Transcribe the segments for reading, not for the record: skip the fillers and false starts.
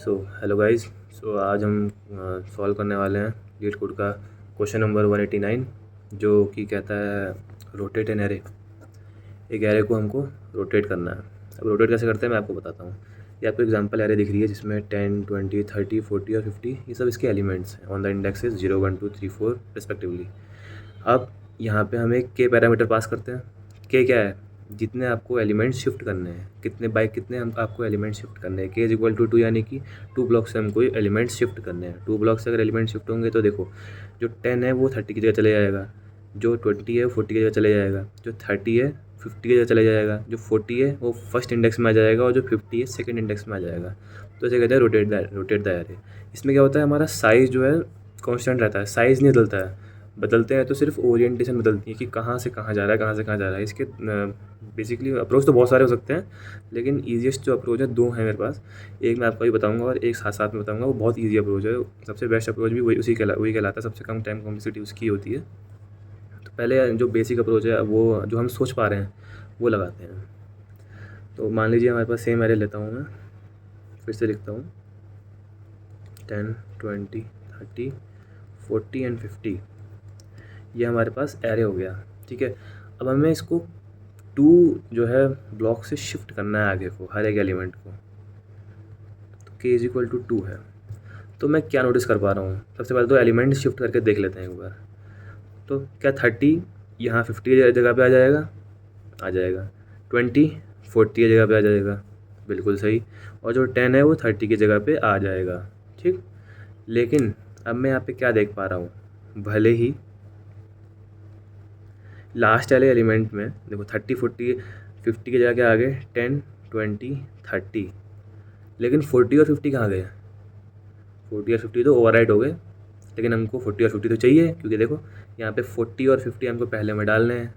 Hello guys. आज हम solve करने वाले हैं लीड कोड का क्वेश्चन नंबर 189, जो कि कहता है रोटेट एन एरे। एक एरे को हमको रोटेट करना है। अब रोटेट कैसे करते हैं मैं आपको बताता हूँ। ये आपको एग्जांपल एरे दिख रही है जिसमें 10, 20, 30, 40 और 50 ये सब इसके एलिमेंट्स हैं ऑन द इंडेक्सेस 0, 1, 2, 3, 4 रिस्पेक्टिवली। अब यहाँ पे हम एक के पैरामीटर पास करते हैं। के क्या है? जितने आपको एलिमेंट शिफ्ट करने हैं, कितने बाई कितने हम आपको एलिमेंट शिफ्ट करने हैं। के इज इक्वल टू 2, यानी कि 2 ब्लॉक से हमको एलिमेंट शिफ्ट करने हैं। 2 ब्लॉक से अगर एलिमेंट शिफ्ट होंगे तो देखो, जो 10 है वो 30 की जगह चले जाएगा, जो 20 है वो 40 की जगह चले जाएगा, जो 30 है 50 की जगह चले जाएगा, जो 40 है वो फर्स्ट इंडेक्स में आ जाएगा, और जो 50 है सेकंड इंडेक्स में आ जाएगा। तो इसे कहते हैं रोटेट द एरे। इसमें क्या होता है, हमारा साइज़ जो है कांस्टेंट रहता है, साइज़ नहीं बदलता है। बदलते हैं तो सिर्फ ओरिएंटेशन बदलती है कि कहाँ से कहाँ जा रहा है, कहाँ से कहाँ जा रहा है। इसके बेसिकली अप्रोच तो बहुत सारे हो सकते हैं, लेकिन ईजिएस्ट जो अप्रोच है 2 हैं मेरे पास। एक मैं आपको भी बताऊंगा और एक साथ साथ में बताऊंगा। वो बहुत ईजी अप्रोच है, सबसे बेस्ट अप्रोच भी वही वही कहलाता है। सबसे कम टाइम कॉम्प्लेक्सिटी उसकी होती है। तो पहले जो बेसिक अप्रोच है वो जो हम सोच पा रहे हैं वो लगाते हैं। तो मान लीजिए हमारे पास सेम एरे लेता हूँ मैं, फिर से लिखता हूँ 10, 20, 30, 40 एंड 50। ये हमारे पास एरे हो गया, ठीक है। अब हमें इसको 2 जो है ब्लॉक से शिफ्ट करना है आगे को, हर एक एलिमेंट को। तो k इज इक्वल टू 2 है। तो मैं क्या नोटिस कर पा रहा हूँ, सबसे पहले तो एलिमेंट शिफ्ट करके देख लेते हैं एक बार। तो क्या 30 यहाँ 50 की जगह पे आ जाएगा? आ जाएगा। 20 40 की जगह पे आ जाएगा, बिल्कुल सही। और जो 10 है वो 30 की जगह पे आ जाएगा, ठीक। लेकिन अब मैं यहाँ पे क्या देख पा रहा हूँ, भले ही लास्ट वाले एलिमेंट में देखो 30, 40, 50 की जगह क्या आ गए 10, 20, 30, लेकिन 40 और 50 कहाँ गए? 40 और 50 तो ओवरराइट हो गए, लेकिन हमको 40 और 50 तो चाहिए, क्योंकि देखो यहाँ पे 40 और 50 हमको पहले में डालने हैं।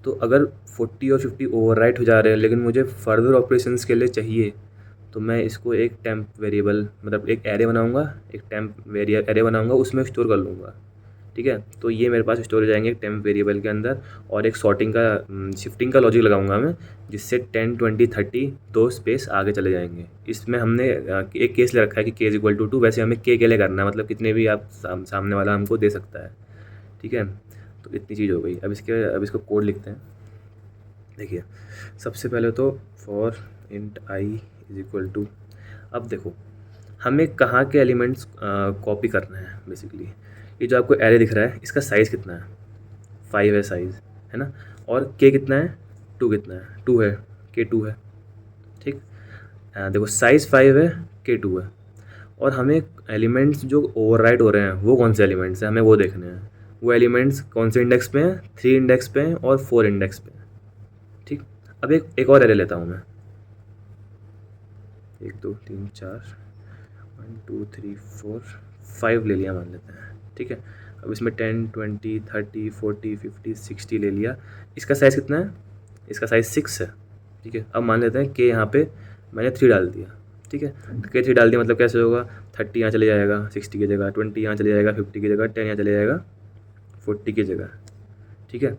तो अगर 40 और 50 ओवरराइट हो जा रहे हैं, लेकिन मुझे फर्दर ऑपरेशंस के लिए चाहिए, तो मैं इसको एक टेम्प वेरिएबल मतलब एक एरे बनाऊंगा, एक टेम्प एरे बनाऊंगा, उसमें स्टोर कर लूँगा, ठीक है। तो ये मेरे पास स्टोर हो जाएंगे एक टेम्प वेरिएबल के अंदर। और एक सॉर्टिंग का शिफ्टिंग का लॉजिक लगाऊंगा मैं, जिससे 10, 20, 30 दो स्पेस आगे चले जाएंगे। इसमें हमने एक केस ले रखा है कि के इज इक्वल टू 2। वैसे हमें के लिए करना है, मतलब कितने भी आप सामने वाला हमको दे सकता है, ठीक है। तो इतनी चीज़ हो गई। अब इसको कोड लिखते हैं। देखिए, सबसे पहले तो for int I is equal to, अब देखो हमें कहाँ के एलिमेंट्स कॉपी करना है बेसिकली। ये जो आपको एरे दिख रहा है इसका साइज़ कितना है? 5 है साइज़, है ना। और के कितना है? 2 कितना है? 2 है, के 2 है, ठीक। देखो साइज़ 5 है, के 2 है। और हमें एलिमेंट्स जो ओवरराइट हो रहे हैं वो कौन से एलिमेंट्स हैं, हमें वो देखने हैं। वो एलिमेंट्स कौन से इंडेक्स पे हैं? 3 इंडेक्स पे हैं और 4 इंडेक्स पे हैं, ठीक। अब एक और एरे लेता हूँ मैं, 1, 2, 3, 4, 1, 2, 3, 4, 5 ले लिया मान लेते हैं, ठीक है। अब इसमें 10, 20, 30, 40, 50, 60 ले लिया। इसका साइज़ कितना है? इसका साइज़ 6 है, ठीक है। अब मान लेते हैं कि यहाँ पे मैंने 3 डाल दिया, ठीक है। तो के 3 डाल दिया मतलब कैसे होगा, 30 यहाँ चले जाएगा 60 की जगह, 20 यहाँ चले जाएगा 50 की जगह, 10 यहाँ चले जाएगा 40 की जगह, ठीक है।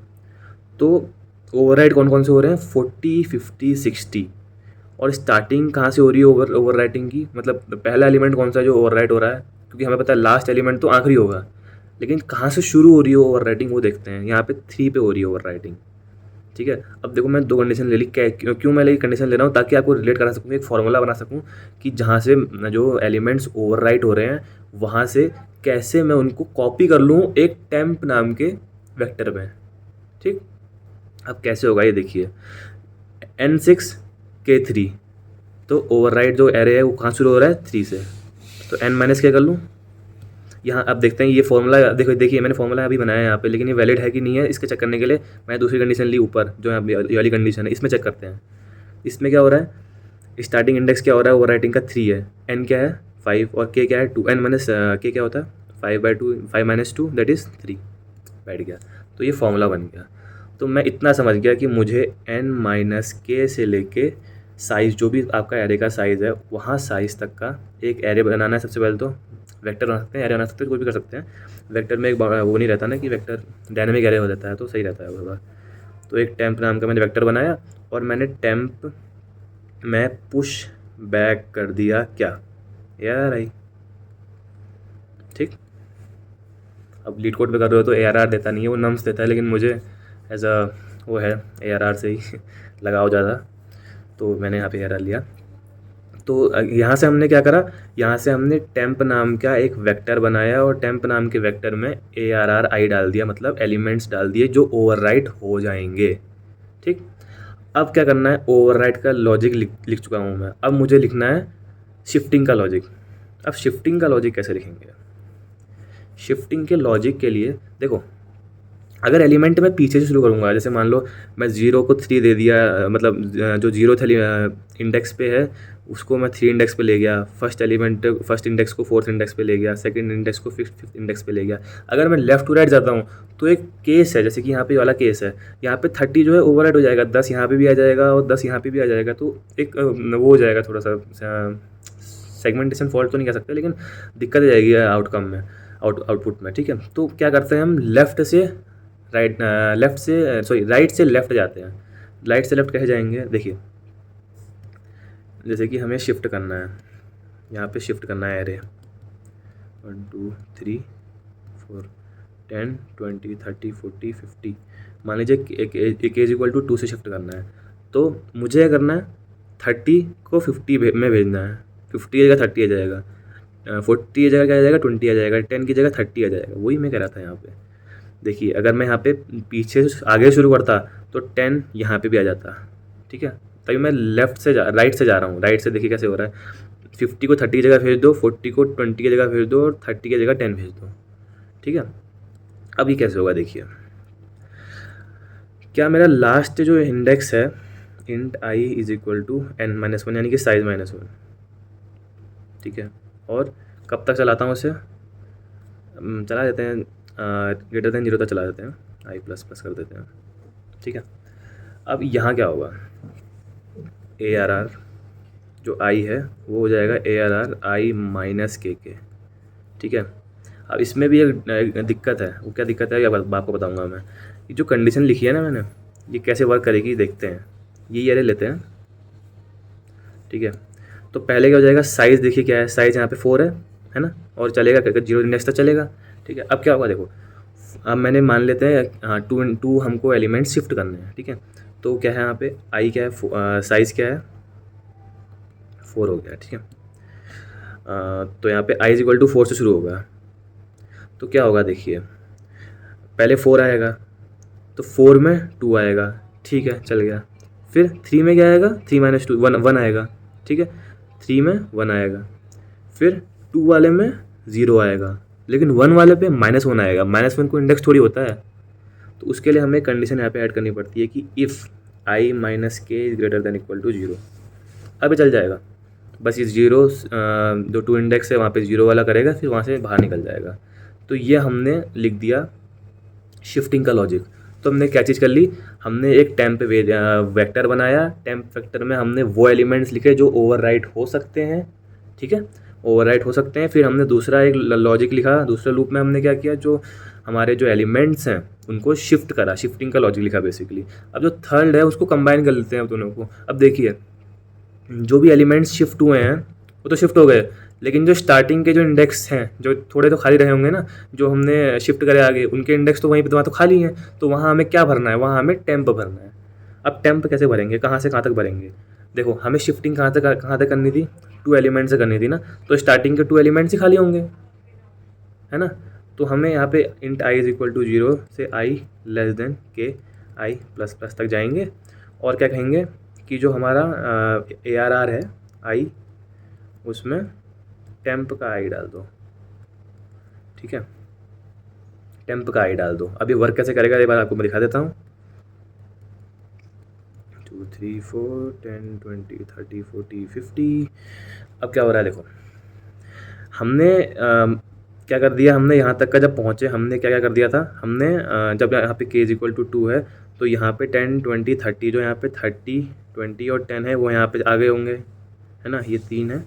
तो ओवरराइट कौन कौन से हो रहे हैं? 40, 50, 60। और स्टार्टिंग कहाँ से हो रही है ओवर राइटिंग की, मतलब पहला एलिमेंट कौन सा है जो ओवर राइट हो रहा है, क्योंकि हमें पता है लास्ट एलिमेंट तो आखिरी होगा, लेकिन कहाँ से शुरू हो रही है ओवर राइटिंग वो देखते हैं। यहाँ पे 3 पे हो रही है ओवर राइटिंग, ठीक है। अब देखो मैं 2 कंडीशन ले ली। क्यों मैं ये कंडीशन ले रहा हूँ? ताकि आपको रिलेट करा सकूँ, एक फॉर्मूला बना सकूँ कि जहाँ से जो एलिमेंट्स ओवर राइट हो रहे हैं वहाँ से कैसे मैं उनको कॉपी कर लूँ एक टेम्प नाम के वेक्टर में, ठीक। अब कैसे होगा ये देखिए, N6 K3, तो ओवरराइट जो एरे है वो कहाँ शुरू हो रहा है? 3 से। तो n माइनस क्या कर लूँ यहाँ। अब देखते हैं ये फॉर्मूला, देखिए मैंने फॉर्मूला अभी बनाया है यहाँ पे, लेकिन ये वैलिड है कि नहीं है इसके चेक करने के लिए मैं दूसरी कंडीशन ली ऊपर, जो ये वाली कंडीशन है, इसमें चेक करते हैं। इसमें क्या हो रहा है, स्टार्टिंग इंडेक्स क्या हो रहा है ओवर राइटिंग का? 3 है, n क्या है? 5, और k क्या है? 2। n माइनस के क्या होता है? 5/2, 5 माइनस 2 दैट इज़ 3। बैठ गया, तो ये फॉर्मूला बन गया। तो मैं इतना समझ गया कि मुझे n माइनस के से लेके साइज़, जो भी आपका एरे का साइज़ है वहाँ साइज़ तक का एक एरे बनाना है। सबसे पहले तो वेक्टर बना सकते हैं, एरे बना सकते हैं, कोई भी कर सकते हैं। वेक्टर में एक वो नहीं रहता ना कि वेक्टर डायनेमिक एरे हो जाता है, तो सही रहता है वो बार। तो एक टेम्प नाम का मैंने वेक्टर बनाया, और मैंने टेम्प में पुश बैक कर दिया क्या? ARRI, ठीक। अब लीड कोड पे कर रहे हो तो ARR देता नहीं है, वो नम्स देता है, लेकिन मुझे एज अ वो है ARR से ही लगाव ज़्यादा, तो मैंने यहाँ पे ARR लिया। तो यहाँ से हमने क्या करा, यहाँ से हमने टेम्प नाम का एक वेक्टर बनाया और टेम्प नाम के वेक्टर में ARRI डाल दिया, मतलब एलिमेंट्स डाल दिए जो ओवरराइट हो जाएंगे, ठीक। अब क्या करना है, ओवरराइट का लॉजिक लिख चुका हूँ मैं, अब मुझे लिखना है शिफ्टिंग का लॉजिक। अब शिफ्टिंग का लॉजिक कैसे लिखेंगे, शिफ्टिंग के लॉजिक के लिए देखो, अगर एलिमेंट मैं पीछे से शुरू करूँगा, जैसे मान लो मैं 0 को 3 दे दिया, मतलब जो 0 इंडेक्स पे है उसको मैं 3 इंडेक्स पे ले गया, फर्स्ट इंडेक्स को 4th इंडेक्स पे ले गया, सेकंड इंडेक्स को 5th इंडेक्स पे ले गया। अगर मैं लेफ्ट टू राइट जाता हूँ तो एक केस है, जैसे कि यहाँ पे वाला केस है, यहाँ पे 30 जो है ओवरराइट हो जाएगा, 10 यहाँ पे भी आ जाएगा और 10 यहाँ पे भी आ जाएगा, तो एक वो हो जाएगा, थोड़ा सा सेगमेंटेशन फॉल्ट तो नहीं कह सकते, लेकिन दिक्कत आ जाएगी आउटकम में, आउटपुट में, ठीक है। तो क्या करते हैं हम, राइट से लेफ्ट जाते हैं। राइट से लेफ्ट कैसे जाएंगे, देखिए, जैसे कि हमें शिफ्ट करना है, यहाँ पे शिफ्ट करना है एरे 1 2 3 4 10 20 30 40 50, मान लीजिए एक एज इक्वल टू 2 से शिफ्ट करना है, तो मुझे क्या करना है, 30 को 50 में भेजना है, 50 की जगह 30 आ जाएगा, 40 की जगह क्या आ जाएगा, 20 आ जाएगा, 10 की जगह 30 आ जाएगा। वही मैं कह रहा था यहाँ पे, देखिए अगर मैं यहाँ पे पीछे से आगे शुरू करता तो 10 यहाँ पे भी आ जाता, ठीक है। तभी मैं राइट से जा रहा हूँ, राइट से देखिए कैसे हो रहा है, 50 को 30 की जगह भेज दो, 40 को 20 की जगह भेज दो और 30 की जगह 10 भेज दो, ठीक है। अब ये कैसे होगा, देखिए, क्या मेरा लास्ट जो इंडेक्स है int I is equal to n-1, यानी कि साइज -1, ठीक है। और कब तक चलाता हूँ उसे, चला देते हैं ग्रेटर देन 0 तक चला देते हैं, i++ कर देते हैं, ठीक है। अब यहाँ क्या होगा, ARR जो I है वो हो जाएगा ARR I - KK, ठीक है। अब इसमें भी एक दिक्कत है, वो क्या दिक्कत है आपको बताऊंगा मैं। ये जो कंडीशन लिखी है ना मैंने, ये कैसे वर्क करेगी देखते हैं। ये एरे लेते हैं, ठीक है। तो पहले क्या हो जाएगा, साइज़ देखिए क्या है, साइज़ यहाँ पे 4 है ना, और चलेगा 0 इंडेक्स तक चलेगा, ठीक है। अब क्या होगा देखो, अब मैंने मान लेते हैं हाँ 2 हमको एलिमेंट शिफ्ट करने हैं, ठीक है। तो क्या है यहाँ पे, आई क्या है, साइज़ क्या है, 4 हो गया, ठीक है। तो यहाँ पे i इज इक्वल टू 4 से शुरू होगा, तो क्या होगा देखिए, पहले 4 आएगा, तो 4 में 2 आएगा, ठीक है, चल गया। फिर 3 में क्या आएगा, 3 - 2 1 आएगा, ठीक है, 3 में 1 आएगा। फिर 2 वाले में 0 आएगा, लेकिन 1 वाले पे -1 आएगा, -1 को इंडेक्स थोड़ी होता है, तो उसके लिए हमें कंडीशन यहाँ पे ऐड करनी पड़ती है कि if i - k is greater than equal to 0। अब चल जाएगा, बस ये 0 जो 2 इंडेक्स है वहाँ पे 0 वाला करेगा, फिर वहाँ से बाहर निकल जाएगा। तो ये हमने लिख दिया शिफ्टिंग का लॉजिक। तो हमने क्या चीज़ कर ली, हमने एक टेम्प वेक्टर बनाया, टेम्प वेक्टर में हमने वो एलिमेंट्स लिखे जो ओवरराइट हो सकते हैं, ठीक है, ओवरराइट हो सकते हैं। फिर हमने दूसरा एक लॉजिक लिखा, दूसरे लूप में हमने क्या किया, जो हमारे जो एलिमेंट्स हैं उनको शिफ्ट करा, शिफ्टिंग का लॉजिक लिखा बेसिकली। अब जो थर्ड है उसको कंबाइन कर लेते हैं दोनों को। अब देखिए, जो भी एलिमेंट्स शिफ्ट हुए हैं वो तो शिफ्ट हो गए, लेकिन जो स्टार्टिंग के जो इंडेक्स हैं, जो थोड़े तो खाली रहे होंगे ना, जो हमने शिफ्ट करे आगे, उनके इंडेक्स तो वहीं पे तो खाली हैं, तो वहाँ हमें क्या भरना है, वहाँ हमें टेम्प भरना है। अब टेम्प कैसे भरेंगे, कहाँ से कहाँ तक भरेंगे, देखो हमें शिफ्टिंग कहाँ तक करनी थी, 2 एलिमेंट से करनी थी ना, तो स्टार्टिंग के 2 एलिमेंट्स ही खाली होंगे, है ना। तो हमें यहाँ पे int i is equal to 0 से i less than k i++ तक जाएंगे, और क्या कहेंगे कि जो हमारा ARR है i, उसमें टेम्प का i डाल दो, ठीक है, टेम्प का i डाल दो। अभी वर्क कैसे करेगा एक बार आपको मैं दिखा देता हूँ। 2 3 4 10 20 30 40 50। अब क्या हो रहा है देखो, हमने क्या कर दिया, हमने यहाँ तक का जब पहुँचे, हमने क्या क्या कर दिया था, हमने जब यहाँ पे k इज इक्वल टू 2 है, तो यहाँ पे 10 20 30, जो यहाँ पे 30 20 और 10 है वो यहाँ पे आ गए होंगे, है ना, ये 3 है,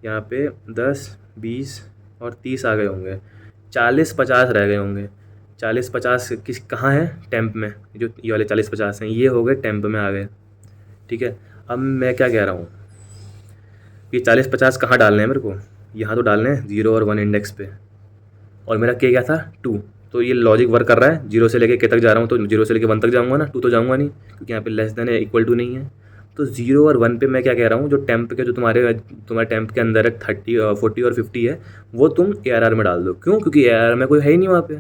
यहाँ पे 10 20 और 30 आ गए होंगे, 40 50 रह गए होंगे। 40 50 किस कहाँ है, टेम्प में, जो ये वाले 40 50 हैं ये हो गए टेम्प में आ गए, ठीक है। अब मैं क्या कह रहा हूँ, ये 40 50 कहाँ डालने हैं मेरे को, यहाँ तो डालने हैं 0 और 1 इंडेक्स पे, और मेरा के क्या था 2, तो ये लॉजिक वर्क कर रहा है। 0 से लेके के तक जा रहा हूँ तो 0 से लेके 1 तक जाऊँगा ना, 2 तो जाऊँगा नहीं, क्योंकि यहाँ पे लेस देन है, इक्वल टू नहीं है। तो 0 और 1 पे मैं क्या कह रहा हूँ, जो टेम्प के जो तुम्हारे टेम्प के अंदर है 30 40 और 50 है, वो तुम ARR में डाल दो। क्यों? क्योंकि ARR में कोई है ही नहीं वहाँ पे,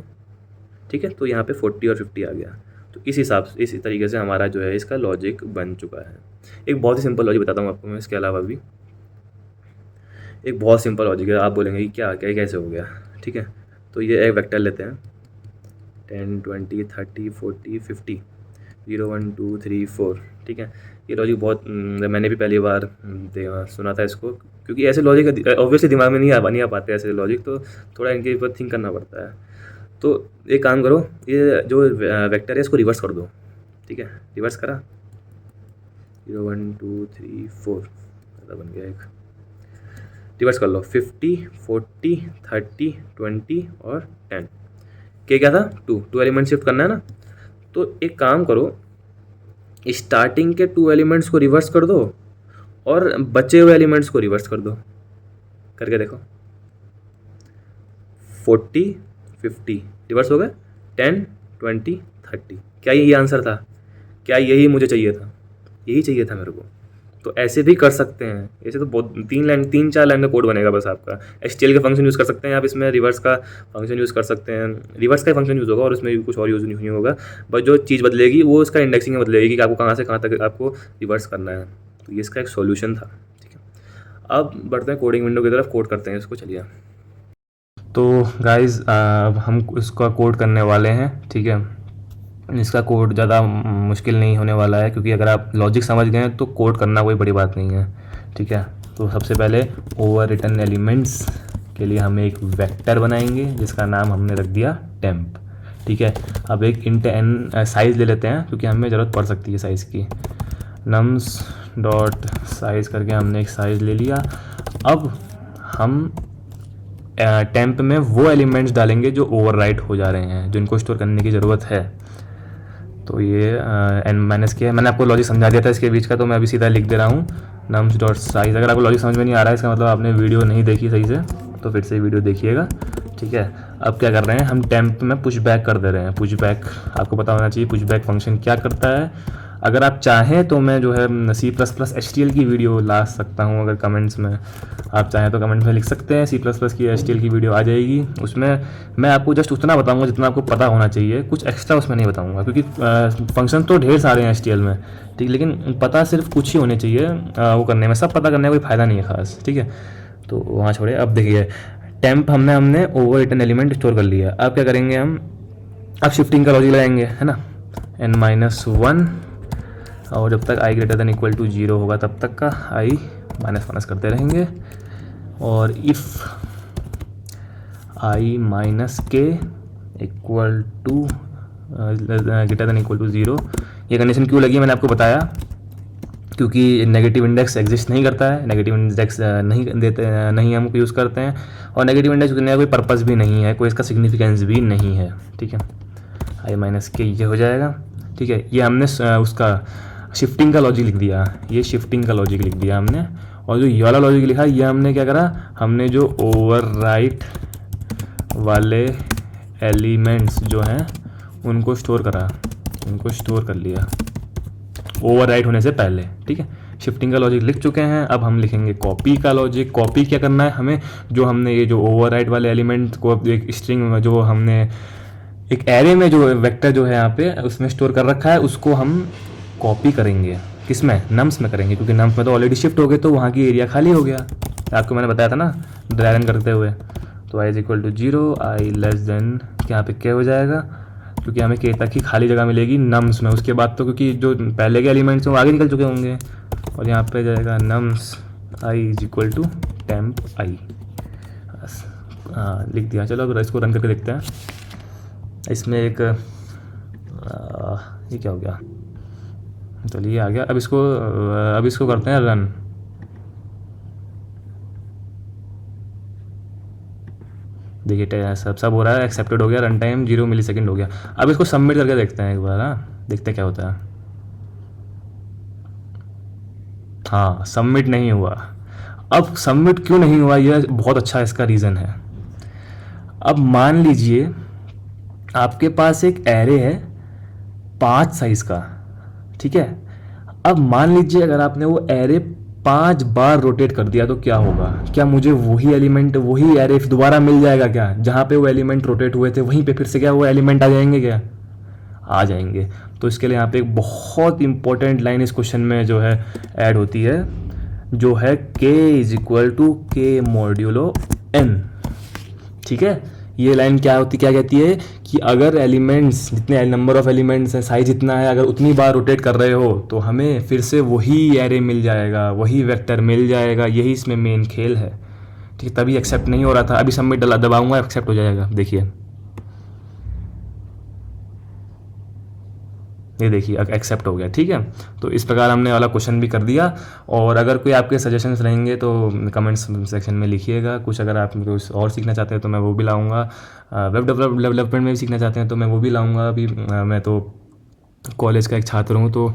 ठीक है। तो यहाँ पे 40 और 50 आ गया। तो इस हिसाब से, इसी तरीके से हमारा जो है इसका लॉजिक बन चुका है। एक बहुत ही सिंपल लॉजिक बताता हूँ आपको मैं इसके अलावा भी। एक बहुत सिंपल लॉजिक है, आप बोलेंगे कि क्या क्या कैसे हो गया, ठीक है। तो ये एक वेक्टर लेते हैं 10 20 30 40 50 0 1 2 3 4, ठीक है। ये लॉजिक बहुत मैंने भी पहली बार सुना था इसको, क्योंकि ऐसे लॉजिक ऑब्वियसली दिमाग में नहीं आ पाते ऐसे लॉजिक, तो थोड़ा इनके ऊपर थिंक करना पड़ता है। तो एक काम करो, ये जो वेक्टर है इसको रिवर्स कर दो, ठीक है। रिवर्स करा 0 1 2 3 4 बन गया एक। रिवर्स कर लो 50 40 30 20 और 10। के क्या था 2 एलिमेंट शिफ्ट करना है ना। तो एक काम करो, स्टार्टिंग के 2 एलिमेंट्स को रिवर्स कर दो और बचे हुए एलिमेंट्स को रिवर्स कर दो, करके देखो। 40 50 रिवर्स हो गए, 10 20 30। क्या यही आंसर था? क्या यही मुझे चाहिए था? यही चाहिए था मेरे को। तो ऐसे भी कर सकते हैं। ऐसे तो बहुत 3-4 लाइन का कोड बनेगा बस आपका। STL के फंक्शन यूज़ कर सकते हैं आप, इसमें रिवर्स का फंक्शन यूज़ कर सकते हैं। रिवर्स का फंक्शन यूज़ होगा और उसमें कुछ और यूज़ नहीं होगा, बस जो चीज़ बदलेगी वो उसका इंडेक्सिंग में बदलेगी कि आपको कहाँ से कहाँ तक आपको रिवर्स करना है। तो ये इसका एक सॉल्यूशन था, ठीक है। अब बढ़ते हैं कोडिंग विंडो की तरफ, कोड करते हैं इसको, चलिए। तो गाइज़ हम इसका कोड करने वाले हैं, ठीक है। इसका कोड ज़्यादा मुश्किल नहीं होने वाला है, क्योंकि अगर आप लॉजिक समझ गए तो कोड करना कोई बड़ी बात नहीं है, ठीक है। तो सबसे पहले ओवर रिटन एलिमेंट्स के लिए हम एक वेक्टर बनाएंगे जिसका नाम हमने रख दिया टेम्प, ठीक है। अब एक इंट एन साइज़ ले लेते हैं, क्योंकि हमें ज़रूरत पड़ सकती है साइज़ की। नम्स डॉट साइज़ करके हमने एक साइज़ ले लिया। अब हम टेम्प में वो एलिमेंट्स डालेंगे जो ओवरराइट हो जा रहे हैं, जो इनको स्टोर करने की ज़रूरत है। तो ये n - के, मैंने आपको लॉजिक समझा दिया था इसके बीच का, तो मैं अभी सीधा लिख दे रहा हूँ नम्स डॉट साइज़। अगर आपको लॉजिक समझ में नहीं आ रहा है, इसका मतलब आपने वीडियो नहीं देखी सही से, तो फिर से वीडियो देखिएगा, ठीक है। अब क्या कर रहे हैं, हम टेम्प में पुश बैक कर दे रहे हैं। पुश बैक आपको पता होना चाहिए पुश बैक फंक्शन क्या करता है। अगर आप चाहें तो मैं जो है C++ HTL की वीडियो ला सकता हूं, अगर कमेंट्स में आप चाहें तो कमेंट में लिख सकते हैं। C++ की HTL की वीडियो आ जाएगी, उसमें मैं आपको जस्ट उतना बताऊंगा जितना आपको पता होना चाहिए, कुछ एक्स्ट्रा उसमें नहीं बताऊंगा, क्योंकि फंक्शन तो ढेर सारे हैं HTL में, ठीक, लेकिन पता सिर्फ कुछ ही होने चाहिए वो करने में। सब पता करने का कोई फ़ायदा नहीं है खास, ठीक है। तो वहाँ छोड़े। अब देखिए टेम्प हमने ओवर रिटन एलिमेंट स्टोर कर लिया। अब क्या करेंगे हम, अब शिफ्टिंग का लॉजिक लगाएंगे, है ना। n-1, और जब तक i > 0 होगा तब तक का i माइनस करते रहेंगे। और इफ़ i - k > 0, ये कंडीशन क्यों लगी मैंने आपको बताया, क्योंकि नेगेटिव इंडेक्स एग्जिस्ट नहीं करता है। नेगेटिव इंडेक्स नहीं हम यूज़ करते हैं, और नेगेटिव इंडेक्स करने का कोई पर्पस भी नहीं है, कोई इसका सिग्निफिकेंस भी नहीं है, ठीक है। i - k ये हो जाएगा, ठीक है। ये हमने उसका शिफ्टिंग का लॉजिक लिख दिया, ये शिफ्टिंग का लॉजिक लिख दिया हमने। और जो ये वाला लॉजिक लिखा, ये हमने क्या करा, हमने जो ओवरराइट वाले एलिमेंट्स जो हैं उनको स्टोर करा, उनको स्टोर कर लिया ओवरराइट होने से पहले, ठीक है। शिफ्टिंग का लॉजिक लिख चुके हैं। अब हम लिखेंगे कॉपी का लॉजिक। कॉपी क्या करना है हमें, जो हमने ये जो ओवरराइट वाले एलिमेंट को एक स्ट्रिंग जो हमने एक एरे में जो वेक्टर जो है यहाँ पे उसमें स्टोर कर रखा है, उसको हम कॉपी करेंगे। किसमें? नम्स में करेंगे, क्योंकि नम्स में तो ऑलरेडी शिफ्ट हो गए, तो वहाँ की एरिया खाली हो गया। आपको मैंने बताया था ना ड्रैगन करते हुए। तो i = 0, i <, यहाँ पे क्या हो जाएगा, क्योंकि हमें k तक ही खाली जगह मिलेगी नम्स में। उसके बाद तो क्योंकि जो पहले के एलिमेंट्स हैं वो आगे निकल चुके होंगे, और यहाँ पे जाएगा नम्स i = temp i। हाँ लिख दिया। चलो अब इसको रन करके देखते हैं। इसमें एक ये क्या हो गया, चलिए ये आ गया। अब इसको करते हैं रन। देखिए सब हो रहा है, एक्सेप्टेड हो गया, रन टाइम 0 मिलीसेकंड हो गया। अब इसको सबमिट करके देखते हैं एक बार, हाँ देखते हैं क्या होता है। हाँ सबमिट नहीं हुआ। अब सबमिट क्यों नहीं हुआ, यह बहुत अच्छा इसका रीज़न है। अब मान लीजिए आपके पास एक एरे है 5 साइज का, ठीक है। अब मान लीजिए अगर आपने वो एरे 5 बार रोटेट कर दिया तो क्या होगा, क्या मुझे वही एलिमेंट वही एरे दोबारा मिल जाएगा क्या, जहाँ पे वो एलिमेंट रोटेट हुए थे वहीं पे फिर से क्या वो एलिमेंट आ जाएंगे क्या, आ जाएंगे। तो इसके लिए यहाँ पे एक बहुत इंपॉर्टेंट लाइन इस क्वेश्चन में जो है ऐड होती है, जो है k इज इक्वल टू के मॉड्यूलो n, ठीक है। ये लाइन क्या होती क्या कहती है कि अगर एलिमेंट्स जितने नंबर ऑफ एलिमेंट्स हैं, साइज जितना है, अगर उतनी बार रोटेट कर रहे हो तो हमें फिर से वही एरे मिल जाएगा, वही वेक्टर मिल जाएगा। यही इसमें मेन खेल है, ठीक है। तभी एक्सेप्ट नहीं हो रहा था, अभी सबमिट दबाऊंगा एक्सेप्ट हो जाएगा, देखिए ये देखिए एक्सेप्ट हो गया, ठीक है। तो इस प्रकार हमने वाला क्वेश्चन भी कर दिया। और अगर कोई आपके सजेशंस रहेंगे तो कमेंट्स सेक्शन में लिखिएगा। कुछ अगर आप कुछ और सीखना चाहते हैं तो मैं वो भी लाऊंगा, वेब डेवलपमेंट में भी सीखना चाहते हैं तो मैं वो भी लाऊंगा। अभी मैं तो कॉलेज का एक छात्र हूँ तो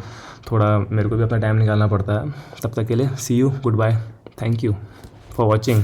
थोड़ा मेरे को भी अपना टाइम निकालना पड़ता है। तब तक के लिए see you, goodbye, thank you for watching.